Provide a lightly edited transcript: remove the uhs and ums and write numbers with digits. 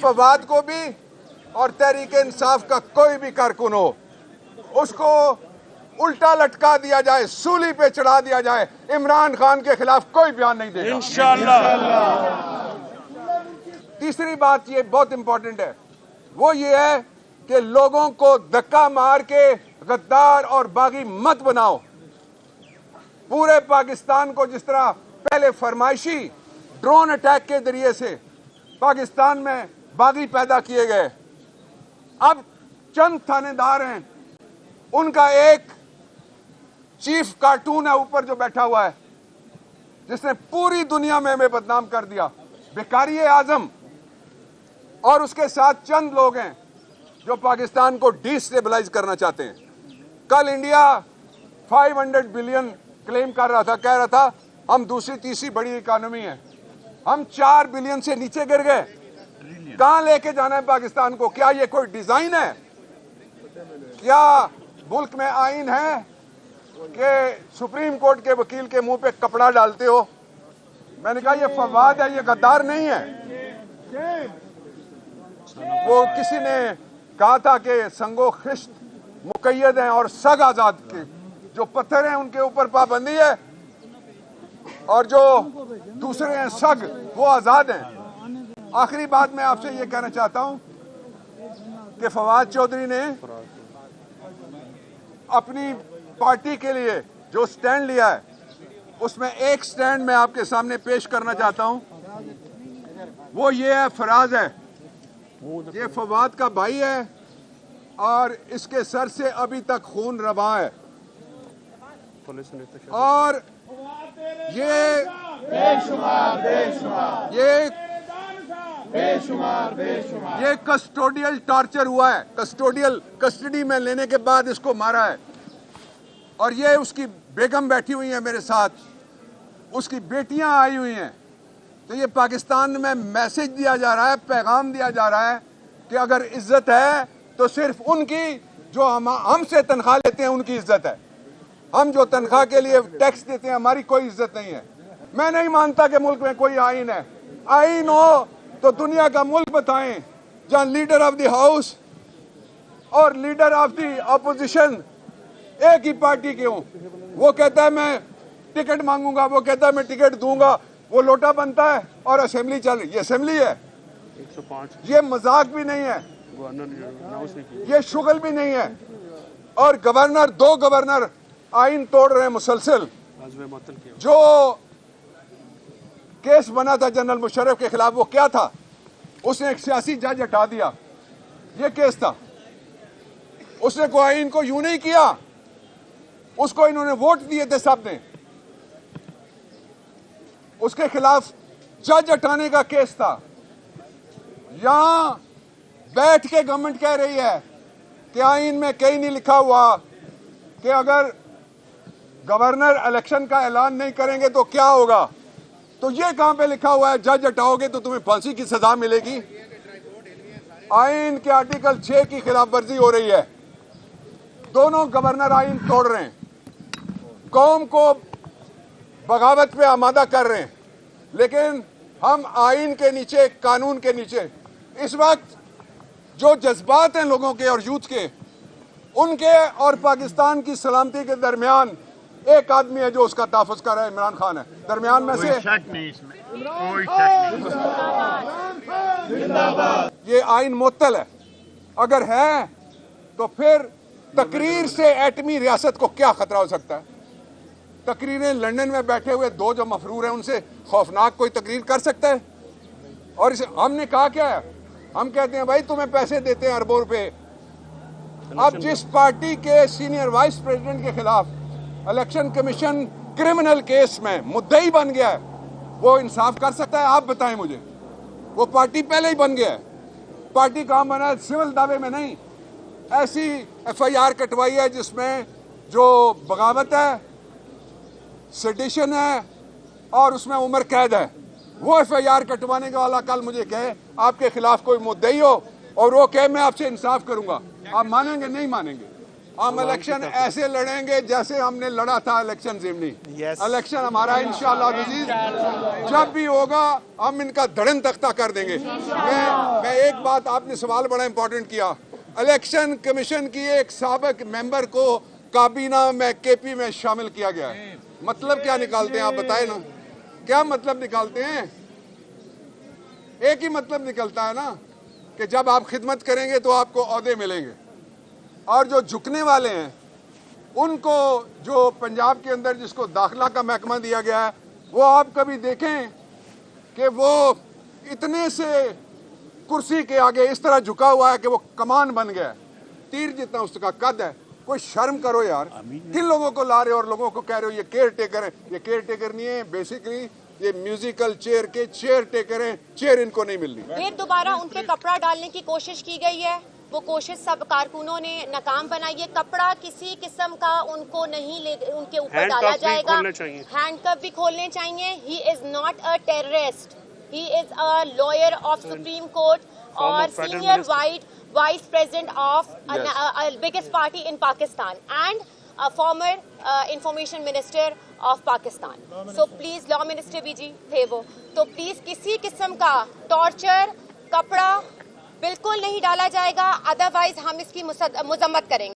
فواد کو بھی اور تحریک انصاف کا کوئی بھی کارکن ہو اس کو الٹا لٹکا دیا جائے, سولی پہ چڑھا دیا جائے, عمران خان کے خلاف کوئی بیان نہیں دے گا انشاءاللہ. تیسری بات یہ بہت امپورٹنٹ ہے, وہ یہ ہے کہ لوگوں کو دھکا مار کے غدار اور باغی مت بناؤ. پورے پاکستان کو جس طرح پہلے فرمائشی ڈرون اٹیک کے ذریعے سے پاکستان میں باغی پیدا کیے گئے, اب چند تھانے دار ہیں, ان کا ایک چیف کارٹون ہے اوپر جو بیٹھا ہوا ہے جس نے پوری دنیا میں ہمیں بدنام کر دیا, بھکاری اعظم, اور اس کے ساتھ چند لوگ ہیں جو پاکستان کو ڈی اسٹیبلائز کرنا چاہتے ہیں. کل انڈیا 500 بلین کلیم کر رہا تھا, کہہ رہا تھا ہم دوسری تیسری بڑی اکانومی ہیں, ہم 4 بلین سے نیچے گر گئے. کہاں لے کے جانا ہے پاکستان کو؟ کیا یہ کوئی ڈیزائن ہے؟ کیا ملک میں آئین ہے کہ سپریم کورٹ کے وکیل کے منہ پہ کپڑا ڈالتے ہو؟ میں نے کہا یہ فواد ہے, یہ غدار نہیں ہے. وہ کسی نے کہا تھا کہ سنگو خشت مقید ہیں اور سگ آزاد کے, جو پتھر ہیں ان کے اوپر پابندی ہے اور جو دوسرے ہیں سگ وہ آزاد ہیں. آخری بات میں آپ سے یہ کہنا چاہتا ہوں کہ فواد چودھری نے اپنی پارٹی کے لیے جو سٹینڈ لیا ہے اس میں ایک سٹینڈ میں آپ کے سامنے پیش کرنا چاہتا ہوں, وہ یہ ہے, فراز ہے, یہ فواد کا بھائی ہے اور اس کے سر سے ابھی تک خون رواں ہے, اور یہ کسٹوڈیل ٹارچر ہوا ہے, کسٹڈی میں لینے کے بعد اس کو مارا ہے. اور یہ اس کی بیگم بیٹھی ہوئی ہیں میرے ساتھ, اس کی بیٹیاں آئی ہوئی ہیں. تو یہ پاکستان میں میسج دیا جا رہا ہے, پیغام دیا جا رہا ہے کہ اگر عزت ہے تو صرف ان کی جو ہم سے تنخواہ لیتے ہیں ان کی عزت ہے. ہم جو تنخواہ کے لیے ٹیکس دیتے ہیں ہماری کوئی عزت نہیں ہے. میں نہیں مانتا کہ ملک میں کوئی آئین ہے. آئین ہو تو دنیا کا ملک بتائیں جہاں لیڈر آف دی ہاؤس اور لیڈر آف دی اپوزیشن ایک ہی پارٹی کے ہوں. وہ کہتا ہے میں ٹکٹ مانگوں گا, وہ کہتا ہے میں ٹکٹ دوں گا, وہ لوٹا بنتا ہے اور اسمبلی چل رہی. یہ اسمبلی ہے, یہ مذاق بھی نہیں ہے, یہ شغل بھی نہیں ہے. اور گورنر, 2 گورنر آئین توڑ رہے ہیں مسلسل. جو کیس بنا تھا جنرل مشرف کے خلاف وہ کیا تھا؟ اس نے ایک سیاسی جج ہٹا دیا, یہ کیس تھا. اس نے کوئی آئین کو یوں نہیں کیا, اس کو انہوں نے ووٹ دیے تھے سب نے, اس کے خلاف جج ہٹانے کا کیس تھا. یہاں بیٹھ کے گورنمنٹ کہہ رہی ہے کہ آئین میں کہیں نہیں لکھا ہوا کہ اگر گورنر الیکشن کا اعلان نہیں کریں گے تو کیا ہوگا. تو یہ کہاں پہ لکھا ہوا ہے جج ہٹاؤ گے تو تمہیں پھانسی کی سزا ملے گی؟ آئین کے آرٹیکل 6 کی خلاف ورزی ہو رہی ہے. دونوں گورنر آئین توڑ رہے ہیں, قوم کو بغاوت پہ آمادہ کر رہے ہیں. لیکن ہم آئین کے نیچے, قانون کے نیچے, اس وقت جو جذبات ہیں لوگوں کے اور یوتھ کے, ان کے اور پاکستان کی سلامتی کے درمیان ایک آدمی ہے جو اس کا تحفظ کر رہا ہے, عمران خان ہے. درمیان میں سے یہ آئین معطل ہے. اگر ہے تو پھر تقریر سے ایٹمی ریاست کو کیا خطرہ ہو سکتا ہے؟ تقریریں لندن میں بیٹھے ہوئے 2 جو مفرور ہیں ان سے خوفناک کوئی تقریر کر سکتا ہے؟ اور ہم نے کہا کیا ہے؟ ہم کہتے ہیں بھائی تمہیں پیسے دیتے ہیں اربوں روپے. اب جس پارٹی کے سینئر وائس پریزیڈنٹ کے خلاف الیکشن کمیشن کرمنل کیس میں مدعی بن گیا ہے, وہ انصاف کر سکتا ہے؟ آپ بتائیں مجھے. وہ پارٹی پہلے ہی بن گیا ہے. پارٹی کہاں بنا ہے؟ سول دعوے میں نہیں, ایسی FIR کٹوائی ہے جس میں جو بغاوت ہے, سیڈیشن ہے اور اس میں عمر قید ہے. وہ FIR کٹوانے کا والا کل مجھے کہے آپ کے خلاف کوئی مدعی ہو اور وہ کہے میں آپ سے انصاف کروں گا, آپ مانیں گے؟ نہیں مانیں گے. ہم الیکشن ایسے لڑیں گے جیسے ہم نے لڑا تھا الیکشن ضمنی. الیکشن ہمارا انشاءاللہ عزیز جب بھی ہوگا ہم ان کا دھڑن تختہ کر دیں گے. میں ایک ایک بات آپ نے سوال بڑا امپورٹنٹ کیا, الیکشن کمیشن کی ایک سابق ممبر کو کابینہ میں کے پی میں شامل کیا گیا ہے. مطلب کیا نکالتے ہیں آپ بتائیں نا, کیا مطلب نکالتے ہیں؟ ایک ہی مطلب نکلتا ہے نا کہ جب آپ خدمت کریں گے تو آپ کو عہدے ملیں گے, اور جو جھکنے والے ہیں ان کو, جو پنجاب کے اندر جس کو داخلہ کا محکمہ دیا گیا ہے, وہ آپ کبھی دیکھیں کہ وہ اتنے سے کرسی کے آگے اس طرح جھکا ہوا ہے کہ وہ کمان بن گیا ہے, تیر جتنا اس کا قد ہے. کوئی شرم کرو یار, کن لوگوں کو لا رہے ہو اور لوگوں کو کہہ رہے ہو یہ کیئر ٹیکر ہے. یہ کیئر ٹیکر نہیں ہے, بیسیکلی یہ میوزیکل چیئر کے چیئر ٹیکر ہیں, چیئر ان کو نہیں ملنی. پھر دوبارہ ان پہ کپڑا ڈالنے کی کوشش کی گئی ہے, وہ کوشش سب کارکنوں نے ناکام بنائی ہے. کپڑا کسی قسم کا ان کو نہیں ان کے اوپر ڈالا جائے گا. ہینڈ کپ بھی کھولنے چاہیے. He is not a terrorist, he is a lawyer of supreme court اور senior vice president of biggest party in Pakistan and a former information minister of Pakistan. So please law minister بھی جی تھے وہ, تو please کسی قسم کا torture کپڑا بالکل نہیں ڈالا جائے گا, ادروائز ہم اس کی مذمت کریں گے.